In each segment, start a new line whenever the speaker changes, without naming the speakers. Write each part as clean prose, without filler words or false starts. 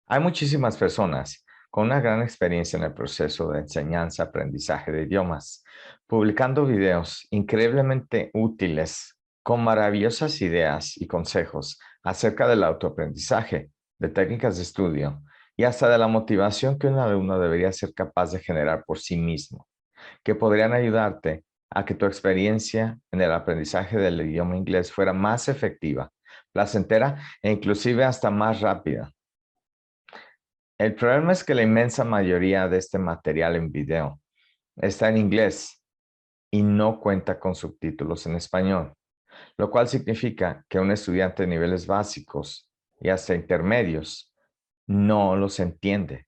Hay muchísimas personas con una gran experiencia en el proceso de enseñanza-aprendizaje de idiomas, publicando videos increíblemente útiles con maravillosas ideas y consejos acerca del autoaprendizaje, de técnicas de estudio y hasta de la motivación que un alumno debería ser capaz de generar por sí mismo, que podrían ayudarte a que tu experiencia en el aprendizaje del idioma inglés fuera más efectiva, placentera e inclusive hasta más rápida. El problema es que la inmensa mayoría de este material en video está en inglés y no cuenta con subtítulos en español, lo cual significa que un estudiante de niveles básicos y hasta intermedios no los entiende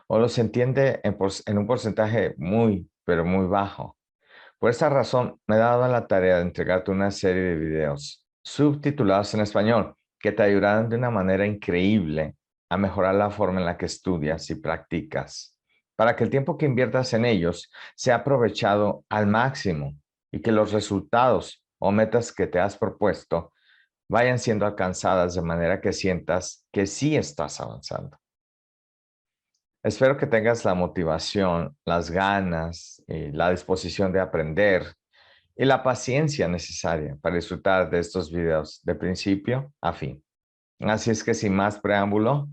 o los entiende en un porcentaje muy, pero muy bajo. Por esta razón, me he dado la tarea de entregarte una serie de videos subtitulados en español que te ayudarán de una manera increíble a mejorar la forma en la que estudias y practicas, para que el tiempo que inviertas en ellos sea aprovechado al máximo y que los resultados o metas que te has propuesto vayan siendo alcanzadas de manera que sientas que sí estás avanzando. Espero que tengas la motivación, las ganas y la disposición de aprender y la paciencia necesaria para disfrutar de estos videos de principio a fin. Así es que sin más preámbulo,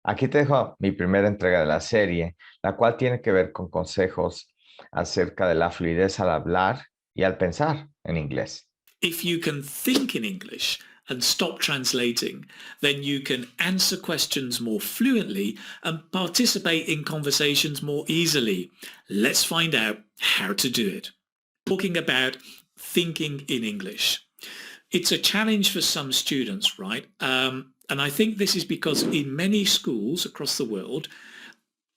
aquí te dejo mi primera entrega de la serie, la cual tiene que ver con consejos acerca de la fluidez al hablar y al pensar en inglés.
If you can think in English and stop translating, then you can answer questions more fluently and participate in conversations more easily. Let's find out how to do it. Talking about thinking in English. It's a challenge for some students, right? And I think this is because in many schools across the world,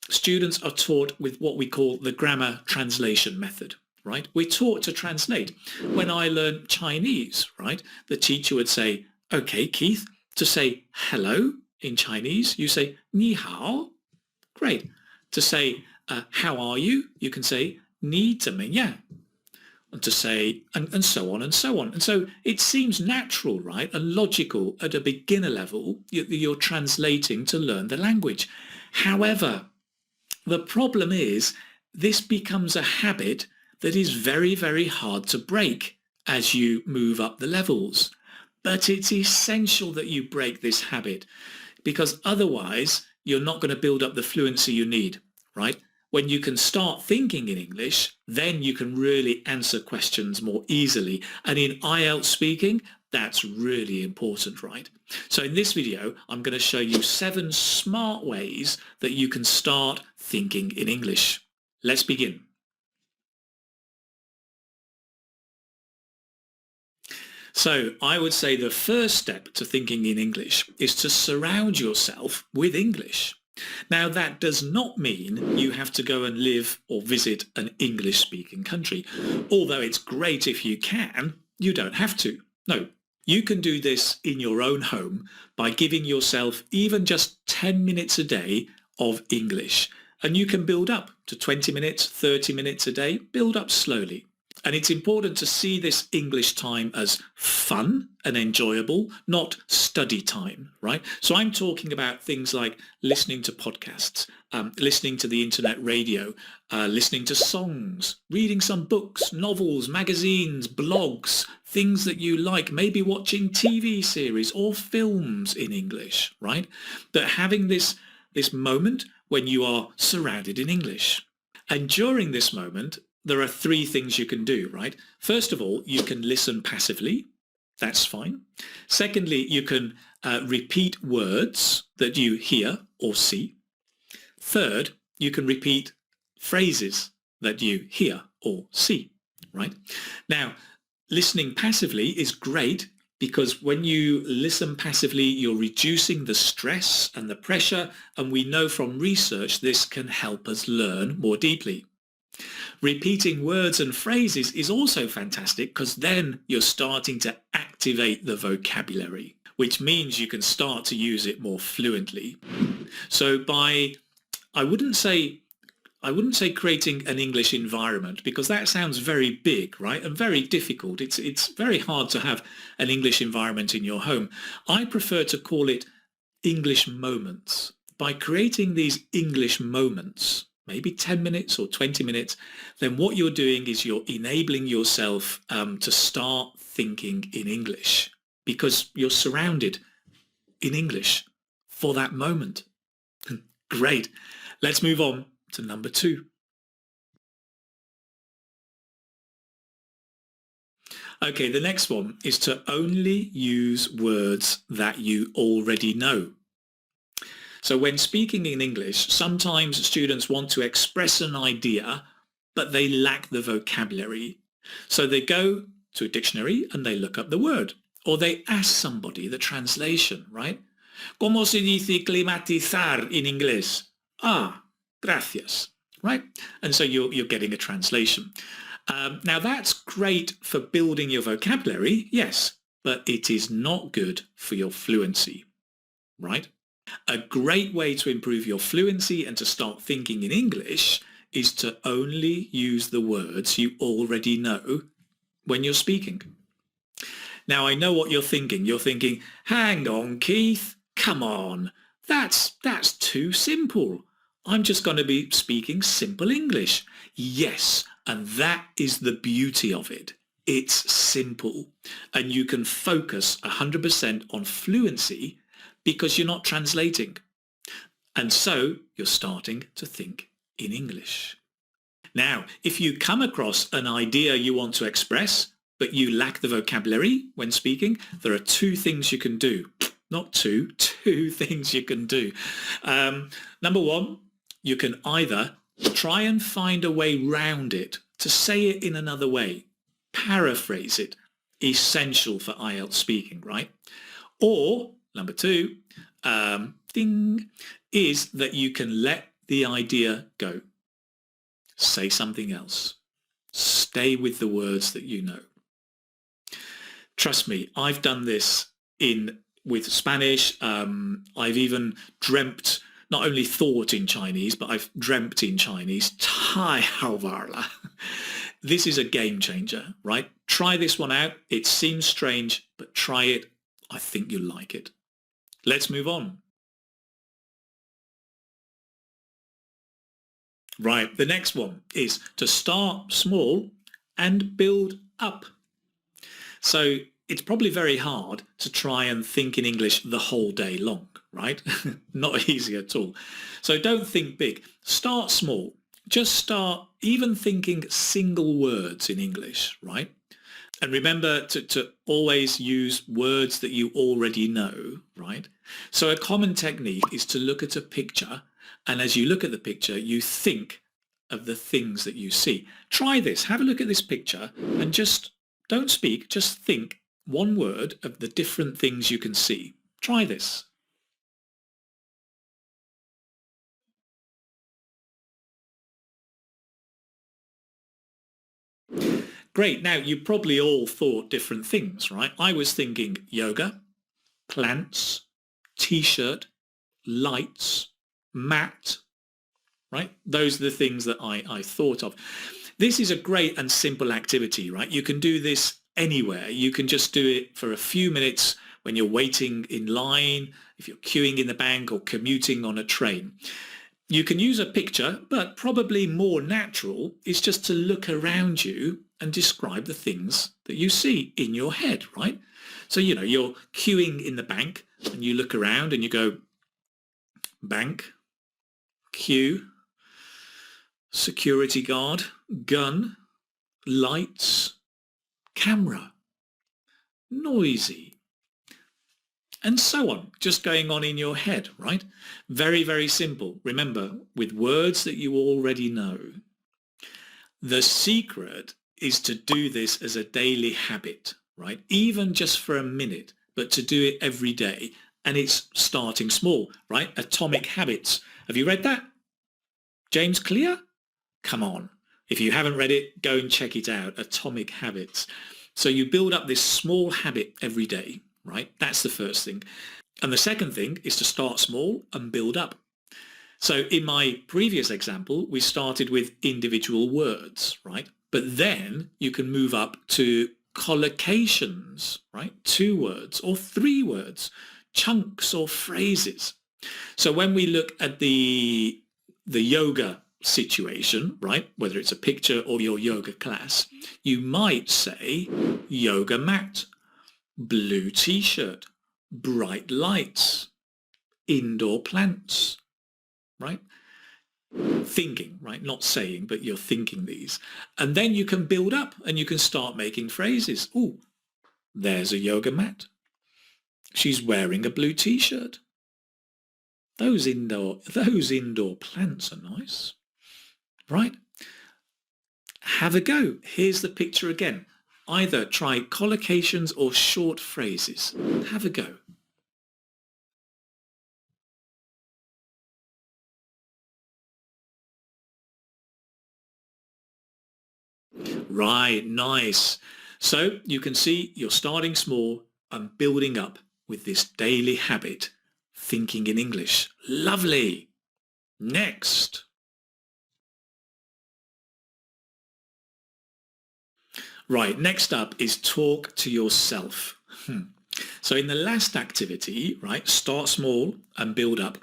students are taught with what we call the grammar translation method. Right? We're taught to translate. When I learned Chinese, right, the teacher would say, okay, Keith, to say hello in Chinese, you say ni hao. Great. To say how are you, you can say ni zhenmengyan. And to say, and so on and so on. And so it seems natural, right, and logical at a beginner level, you're translating to learn the language. However, the problem is this becomes a habit that is very, very hard to break as you move up the levels. But it's essential that you break this habit because otherwise you're not going to build up the fluency you need, right? When you can start thinking in English, then you can really answer questions more easily. And in IELTS speaking, that's really important, right? So in this video, I'm going to show you 7 smart ways that you can start thinking in English. Let's begin. So I would say the first step to thinking in English is to surround yourself with English. Now, that does not mean you have to go and live or visit an English-speaking country. Although it's great if you can, you don't have to. No, you can do this in your own home by giving yourself even just 10 minutes a day of English. And you can build up to 20 minutes, 30 minutes a day, build up slowly. And it's important to see this English time as fun and enjoyable, not study time, right? So I'm talking about things like listening to podcasts, listening to the internet radio, listening to songs, reading some books, novels, magazines, blogs, things that you like, maybe watching TV series or films in English, right? But having this moment when you are surrounded in English. And during this moment, there are 3 things you can do, right? First of all, you can listen passively. That's fine. Secondly, you can repeat words that you hear or see. Third, you can repeat phrases that you hear or see, right? Now, listening passively is great because when you listen passively, you're reducing the stress and the pressure, and we know from research this can help us learn more deeply. Repeating words and phrases is also fantastic because then you're starting to activate the vocabulary, which means you can start to use it more fluently. So I wouldn't say creating an English environment because that sounds very big, right? And very difficult. It's very hard to have an English environment in your home. I prefer to call it English moments. By creating these English moments, maybe 10 minutes or 20 minutes, then what you're doing is you're enabling yourself to start thinking in English because you're surrounded in English for that moment. Great. Let's move on to number 2. Okay, the next one is to only use words that you already know. So when speaking in English, sometimes students want to express an idea, but they lack the vocabulary. So they go to a dictionary and they look up the word, or they ask somebody the translation, right? ¿Cómo se dice climatizar in inglés? Ah, gracias, right? And so you're getting a translation. Now that's great for building your vocabulary, yes, but it is not good for your fluency, right? A great way to improve your fluency and to start thinking in English is to only use the words you already know when you're speaking. Now I know what you're thinking. You're thinking, hang on, Keith, come on. That's too simple. I'm just going to be speaking simple English. Yes, and that is the beauty of it. It's simple and you can focus 100% on fluency because you're not translating. And so you're starting to think in English. Now, if you come across an idea you want to express, but you lack the vocabulary when speaking, there are 2 things you can do. Not 2 things you can do. Number 1, you can either try and find a way round it, to say it in another way, paraphrase it, essential for IELTS speaking, right? Or, number 2, is that you can let the idea go. Say something else. Stay with the words that you know. Trust me, I've done this with Spanish. I've even dreamt, not only thought in Chinese, but I've dreamt in Chinese. 太好玩了. This is a game changer, right? Try this one out. It seems strange, but try it. I think you'll like it. Let's move on. Right, the next one is to start small and build up. So it's probably very hard to try and think in English the whole day long, right? Not easy at all. So don't think big. Start small. Just start even thinking single words in English, right? And remember to always use words that you already know, right? So a common technique is to look at a picture, and as you look at the picture, you think of the things that you see. Try this. Have a look at this picture and just don't speak, just think one word of the different things you can see. Try this. Great. Now, you probably all thought different things, right? I was thinking yoga, plants, t-shirt, lights, mat, right? Those are the things that I thought of. This is a great and simple activity, right? You can do this anywhere. You can just do it for a few minutes when you're waiting in line, if you're queuing in the bank or commuting on a train. You can use a picture, but probably more natural is just to look around you and describe the things that you see in your head, right? So, you know, you're queuing in the bank and you look around and you go, bank, queue, security guard, gun, lights, camera, noisy, and so on, just going on in your head, right? Very, very simple. Remember, with words that you already know. The secret is to do this as a daily habit, right? Even just for a minute, but to do it every day. And it's starting small, right? Atomic Habits. Have you read that? James Clear? Come on. If you haven't read it, go and check it out. Atomic Habits. So you build up this small habit every day, right? That's the first thing. And the second thing is to start small and build up. So in my previous example, we started with individual words, right? But then you can move up to collocations, right? 2 words or 3 words. chunks or phrases. So when we look at the yoga situation, right, whether it's a picture or your yoga class, you might say yoga mat, blue t-shirt, bright lights, indoor plants, right? Thinking, right? Not saying, but you're thinking these. And then you can build up and you can start making phrases. Oh, there's a yoga mat. She's wearing a blue t-shirt. Those indoor plants are nice, right? Have a go. Here's the picture again. Either try collocations or short phrases. Have a go. Right, nice. So you can see you're starting small and building up with this daily habit, thinking in English. Lovely. Next. Right, next up is talk to yourself. So in the last activity, right, start small and build up,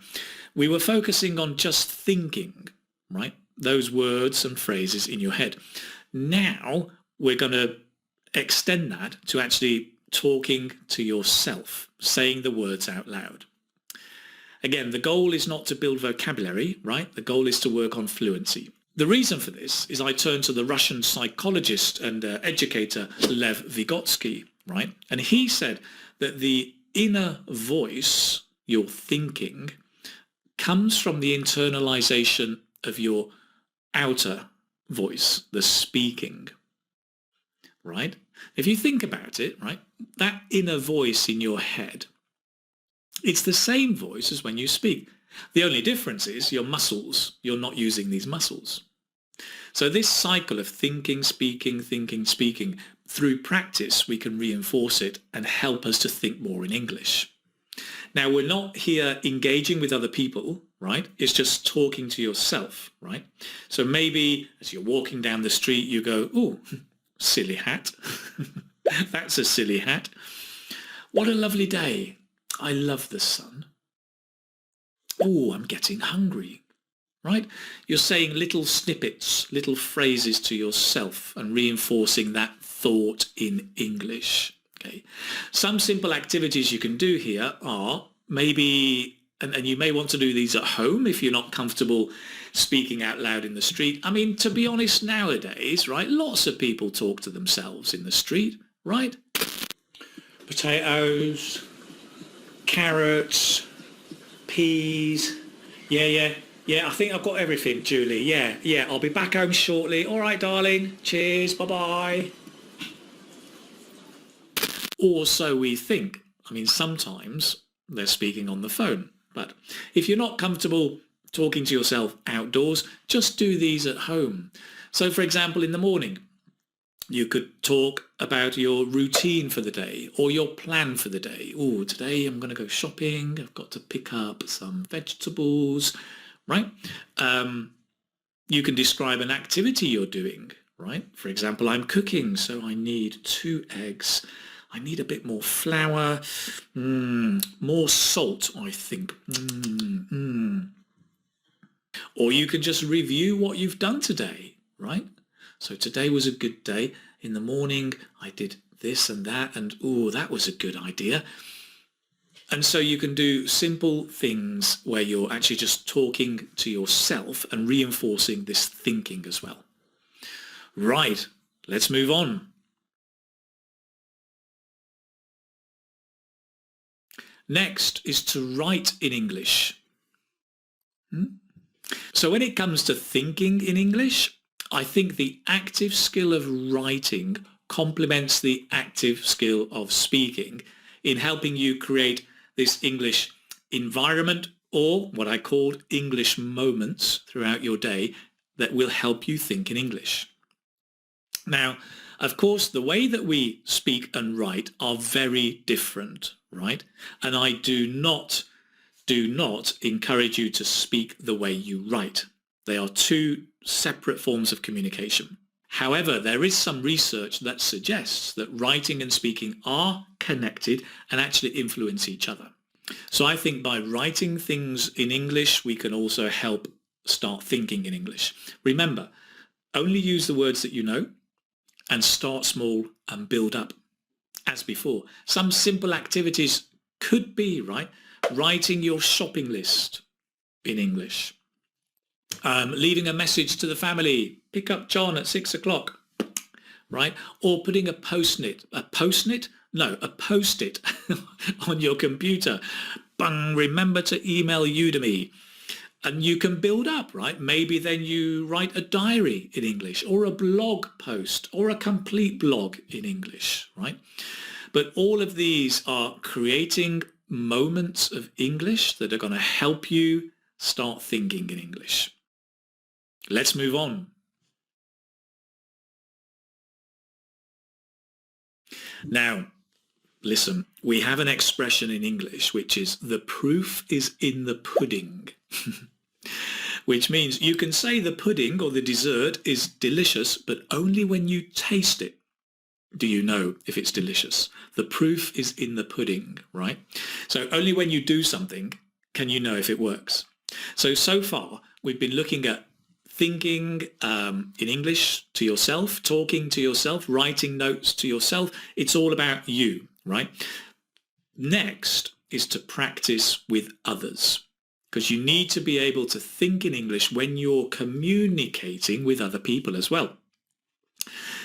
we were focusing on just thinking, right, those words and phrases in your head. Now we're going to extend that to actually talking to yourself, saying the words out loud. Again, the goal is not to build vocabulary, right? The goal is to work on fluency. The reason for this is I turn to the Russian psychologist and educator Lev Vygotsky, right? And he said that the inner voice, your thinking, comes from the internalization of your outer voice, the speaking, right? If you think about it, right, that inner voice in your head, it's the same voice as when you speak. The only difference is your muscles. You're not using these muscles. So this cycle of thinking, speaking, through practice, we can reinforce it and help us to think more in English. Now, we're not here engaging with other people, right? It's just talking to yourself, right? So maybe as you're walking down the street, you go, oh, silly hat. That's a silly hat. What a lovely day. I love the sun. Oh, I'm getting hungry, right? You're saying little snippets, little phrases to yourself and reinforcing that thought in English. Okay. Some simple activities you can do here are maybe, and you may want to do these at home if you're not comfortable speaking out loud in the street. I mean, to be honest, nowadays, right, lots of people talk to themselves in the street, right? Potatoes, carrots, peas. Yeah, I think I've got everything, Julie. Yeah, I'll be back home shortly. All right, darling. Cheers, bye-bye. Or so we think. I mean, sometimes they're speaking on the phone. But if you're not comfortable talking to yourself outdoors, just do these at home. So, for example, in the morning, you could talk about your routine for the day or your plan for the day. Oh, today I'm going to go shopping. I've got to pick up some vegetables, right? You can describe an activity you're doing, right? For example, I'm cooking, so I need 2 eggs. I need a bit more flour, more salt, I think. Or you can just review what you've done today, right? So today was a good day. In the morning, I did this and that, and oh, that was a good idea. And so you can do simple things where you're actually just talking to yourself and reinforcing this thinking as well. Right, let's move on. Next is to write in English. So when it comes to thinking in English, I think the active skill of writing complements the active skill of speaking in helping you create this English environment, or what I called English moments throughout your day that will help you think in English. Now, of course, the way that we speak and write are very different, right? And I do not encourage you to speak the way you write. They are 2 separate forms of communication. However, there is some research that suggests that writing and speaking are connected and actually influence each other. So I think by writing things in English, we can also help start thinking in English. Remember, only use the words that you know and start small and build up. As before, some simple activities could be, right, writing your shopping list in English, leaving a message to the family, pick up John at 6 o'clock, right? Or putting a post-it on your computer. Bang, remember to email Udemy. And you can build up, right? Maybe then you write a diary in English or a blog post or a complete blog in English, right? But all of these are creating moments of English that are going to help you start thinking in English. Let's move on. Now, listen, we have an expression in English which is the proof is in the pudding. Which means you can say the pudding or the dessert is delicious, but only when you taste it do you know if it's delicious. The proof is in the pudding, right? So only when you do something can you know if it works. So far, we've been looking at thinking in English to yourself, talking to yourself, writing notes to yourself. It's all about you, right? Next is to practice with others, because you need to be able to think in English when you're communicating with other people as well.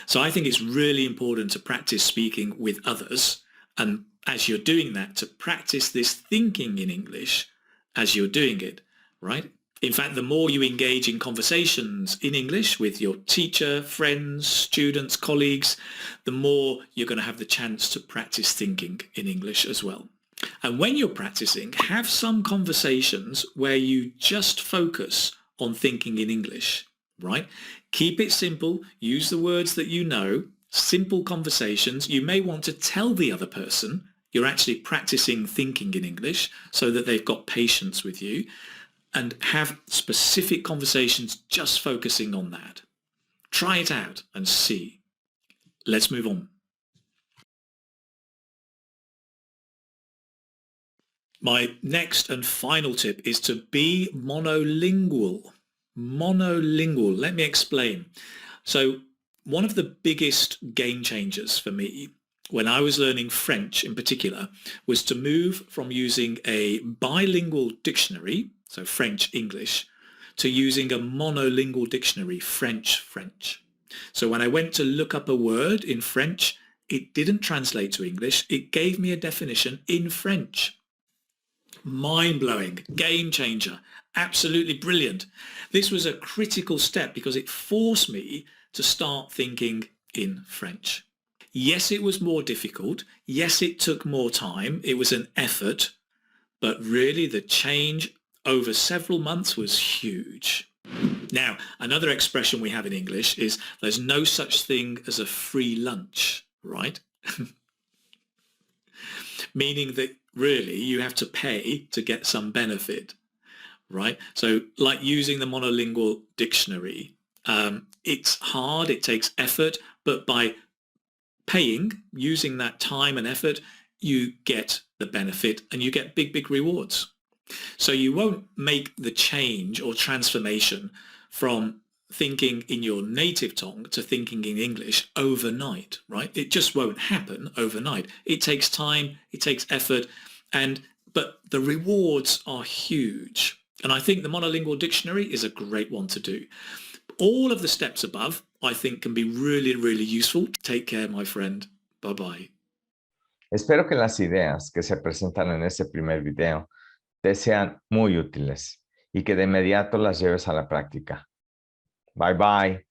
So I think it's really important to practice speaking with others, and as you're doing that, to practice this thinking in English as you're doing it, right? In fact, the more you engage in conversations in English with your teacher, friends, students, colleagues, the more you're going to have the chance to practice thinking in English as well. And when you're practicing, have some conversations where you just focus on thinking in English, right? Keep it simple. Use the words that you know. Simple conversations. You may want to tell the other person you're actually practicing thinking in English so that they've got patience with you, and have specific conversations just focusing on that. Try it out and see. Let's move on. My next and final tip is to be monolingual. Monolingual. Let me explain. So one of the biggest game changers for me when I was learning French in particular was to move from using a bilingual dictionary, so French-English, to using a monolingual dictionary, French-French. So when I went to look up a word in French, it didn't translate to English. It gave me a definition in French. Mind-blowing, game changer, absolutely brilliant. This was a critical step because it forced me to start thinking in French. Yes, it was more difficult. Yes, it took more time. It was an effort, but really the change over several months was huge. Now, another expression we have in English is there's no such thing as a free lunch, right? Meaning that really you have to pay to get some benefit, right? So like using the monolingual dictionary, it's hard, it takes effort, but by paying, using that time and effort, you get the benefit and you get big, big rewards. So you won't make the change or transformation from thinking in your native tongue to thinking in English overnight, right? It just won't happen overnight. It takes time, it takes effort, but the rewards are huge. And I think the monolingual dictionary is a great one to do. All of the steps above, I think, can be really, really useful. Take care, my friend. Bye-bye.
Espero que las ideas que se presentan en este primer video te sean muy útiles y que de inmediato las lleves a la práctica. Bye bye.